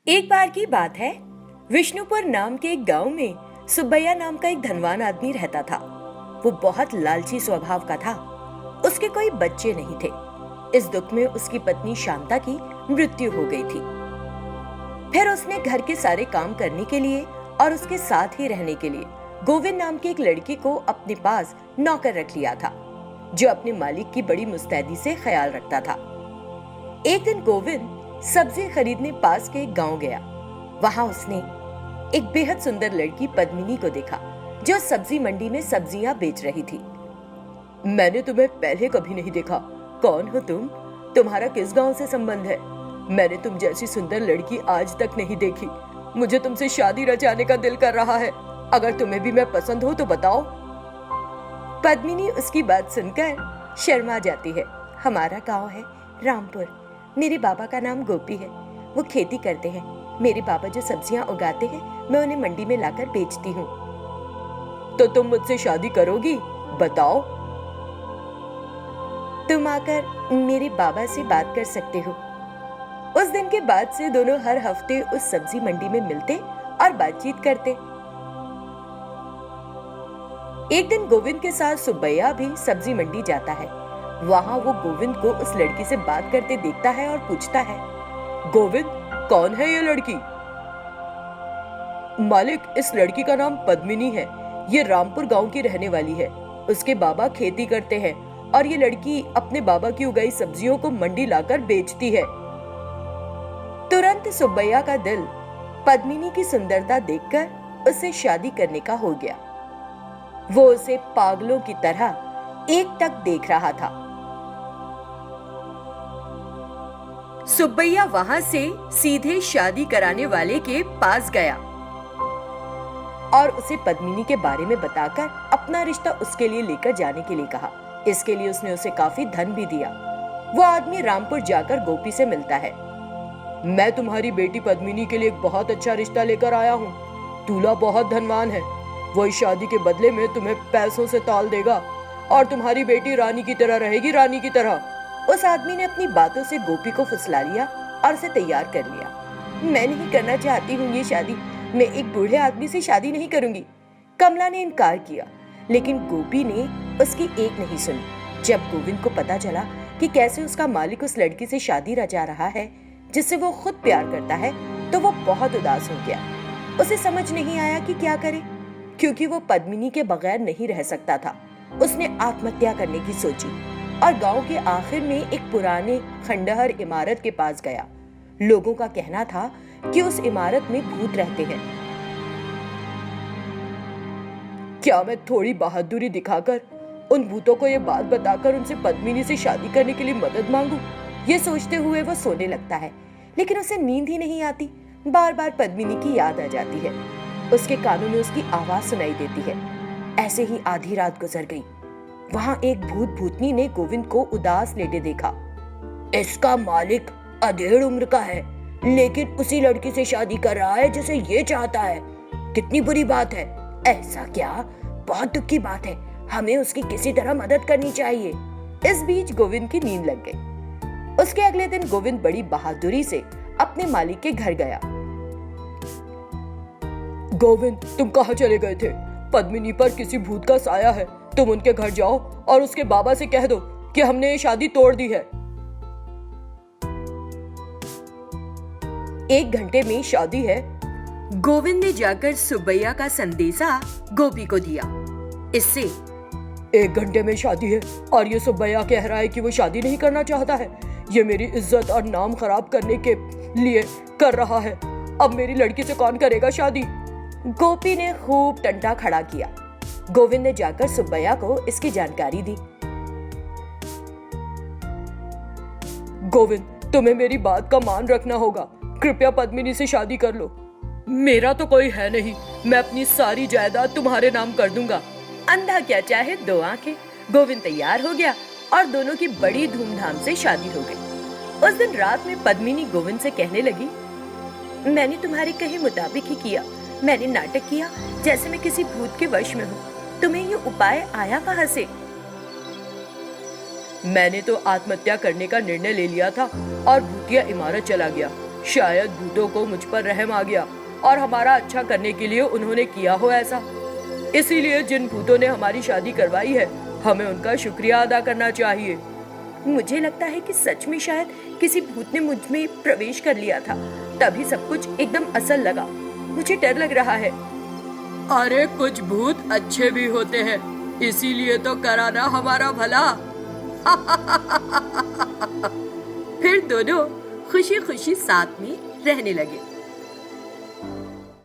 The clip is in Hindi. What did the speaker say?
एक बार की बात है, विष्णुपुर नाम के एक गांव में सुब्बैया नाम का एक धनवान आदमी रहता था। वो बहुत लालची स्वभाव का था। उसके कोई बच्चे नहीं थे। इस दुख में उसकी पत्नी शांता की मृत्यु हो गई थी। फिर उसने घर के सारे काम करने के लिए और उसके साथ ही रहने के लिए गोविंद नाम की एक लड़की को अपने पास नौकर रख लिया था, जो अपने मालिक की बड़ी मुस्तैदी से ख्याल रखता था। एक दिन गोविंद सब्जी खरीदने पास के एक गांव गया। वहां उसने एक बेहद सुंदर लड़की पद्मिनी को देखा, जो सब्जी मंडी में सब्जियां बेच रही थी। मैंने तुम्हें पहले कभी नहीं देखा। कौन हो तुम? तुम्हारा किस गांव से संबंध है? मैंने तुम जैसी सुंदर लड़की आज तक नहीं देखी। मुझे तुमसे शादी रचाने का दिल कर रहा है। अगर तुम्हें भी मैं पसंद हो तो बताओ। पद्मिनी उसकी बात सुनकर शर्मा जाती है। हमारा गांव है रामपुर। मेरे बाबा का नाम गोपी है। वो खेती करते हैं। मेरे बाबा जो सब्जियां उगाते हैं, मैं उन्हें मंडी में लाकर बेचती हूँ। तो तुम मुझसे शादी करोगी? बताओ। तुम आकर मेरे बाबा से बात कर सकते हो। उस दिन के बाद से दोनों हर हफ्ते उस सब्जी मंडी में मिलते और बातचीत करते। एक दिन गोविंद के साथ सुब्बैया भी सब्जी मंडी जाता है। वहां वो गोविंद को उस लड़की से बात करते देखता है और पूछता है, गोविंद, कौन है ये लड़की? मालिक, इस लड़की का नाम पद्मिनी है। ये रामपुर गांव की रहने वाली है। उसके बाबा खेती करते हैं और ये लड़की अपने बाबा की उगाई सब्जियों को मंडी लाकर बेचती है। तुरंत सुब्बैया का दिल पद्मिनी की सुंदरता देखकर उससे शादी करने का हो गया। वो उसे पागलों की तरह एकटक देख रहा था। सुब्बैया वहां से सीधे शादी कराने वाले के पास गया और उसे पद्मिनी के बारे में बताकर अपना रिश्ता उसके लिए लेकर जाने के लिए कहा। इसके लिए उसने उसे काफी धन भी दिया। वो आदमी रामपुर जाकर गोपी से मिलता है। मैं तुम्हारी बेटी पद्मिनी के लिए एक बहुत अच्छा रिश्ता लेकर आया हूँ। दूल्हा बहुत धनवान है। वो इस शादी के बदले में तुम्हें पैसों से ताल देगा और तुम्हारी बेटी रानी की तरह रहेगी, रानी की तरह। उस आदमी ने अपनी बातों से गोपी को फुसला लिया और उसे तैयार कर लिया। मैं नहीं करना चाहती हूँ ये शादी। मैं एक बूढ़े आदमी से शादी नहीं करूंगी। कमला ने इनकार किया, लेकिन गोपी ने उसकी एक नहीं सुनी। जब गोविंद को पता चला कि कैसे उसका मालिक उस लड़की से शादी रचा रहा है जिससे वो खुद प्यार करता है, तो वो बहुत उदास हो गया। उसे समझ नहीं आया कि क्या करे, क्योंकि वो पद्मिनी के बगैर नहीं रह सकता था। उसने आत्महत्या करने की सोची और गांव के आखिर में एक पुराने खंडहर इमारत के पास गया। लोगों का कहना था कि उस इमारत में भूत रहते हैं। क्या मैं थोड़ी बहादुरी दिखाकर उन भूतों को ये बात बताकर उनसे पद्मिनी से शादी करने के लिए मदद मांगू? ये सोचते हुए वो सोने लगता है, लेकिन उसे नींद ही नहीं आती। बार बार पद्मिनी की याद आ जाती है। उसके कानों में उसकी आवाज सुनाई देती है। ऐसे ही आधी रात गुजर गई। वहां एक भूत भूतनी ने गोविंद को उदास लेटे देखा। इसका मालिक अधेड़ उम्र का है, लेकिन उसी लड़की से शादी कर रहा है जिसे ये चाहता है। कितनी बुरी बात है। ऐसा क्या? बहुत दुख की बात है। हमें उसकी किसी तरह मदद करनी चाहिए। इस बीच गोविंद की नींद लग गई। उसके अगले दिन गोविंद बड़ी बहादुरी से अपने मालिक के घर गया। गोविंद, तुम कहाँ चले गए थे? पद्मिनी पर किसी भूत का साया है। तुम उनके घर जाओ और उसके बाबा से कह दो कि हमने ये शादी तोड़ दी है। 1 घंटे में शादी है। गोविंद ने जाकर सुब्बैया का संदेशा गोपी को दिया। इससे 1 घंटे में शादी है और ये सुब्बैया कह रहा है कि वो शादी नहीं करना चाहता है। ये मेरी इज्जत और नाम खराब करने के लिए कर रहा है। अब मेरी लड़की से कौन करेगा शादी? गोपी ने खूब टंटा खड़ा किया। गोविंद ने जाकर सुब्बैया को इसकी जानकारी दी। गोविंद, तुम्हें मेरी बात का मान रखना होगा। कृपया पद्मिनी से शादी कर लो। मेरा तो कोई है नहीं। मैं अपनी सारी जायदाद तुम्हारे नाम कर दूंगा। अंधा क्या चाहे दो आंखें। गोविंद तैयार हो गया और दोनों की बड़ी धूमधाम से शादी हो गई। उस दिन रात में पद्मिनी गोविंद से कहने लगी, मैंने तुम्हारे कहे मुताबिक ही किया। मैंने नाटक किया जैसे मैं किसी भूत के वश में हूँ। तुम्हें ये उपाय आया कहाँ से? मैंने तो आत्महत्या करने का निर्णय ले लिया था और भूतिया इमारत चला गया। शायद भूतों को मुझ पर रहम आ गया और हमारा अच्छा करने के लिए उन्होंने किया हो ऐसा। इसीलिए जिन भूतों ने हमारी शादी करवाई है, हमें उनका शुक्रिया अदा करना चाहिए। मुझे लगता है कि सच में शायद किसी भूत ने मुझ में प्रवेश कर लिया था, तभी सब कुछ एकदम असल लगा। मुझे डर लग रहा है। अरे कुछ भूत अच्छे भी होते हैं, इसीलिए तो कराना हमारा भला। फिर दोनों खुशी खुशी साथ में रहने लगे।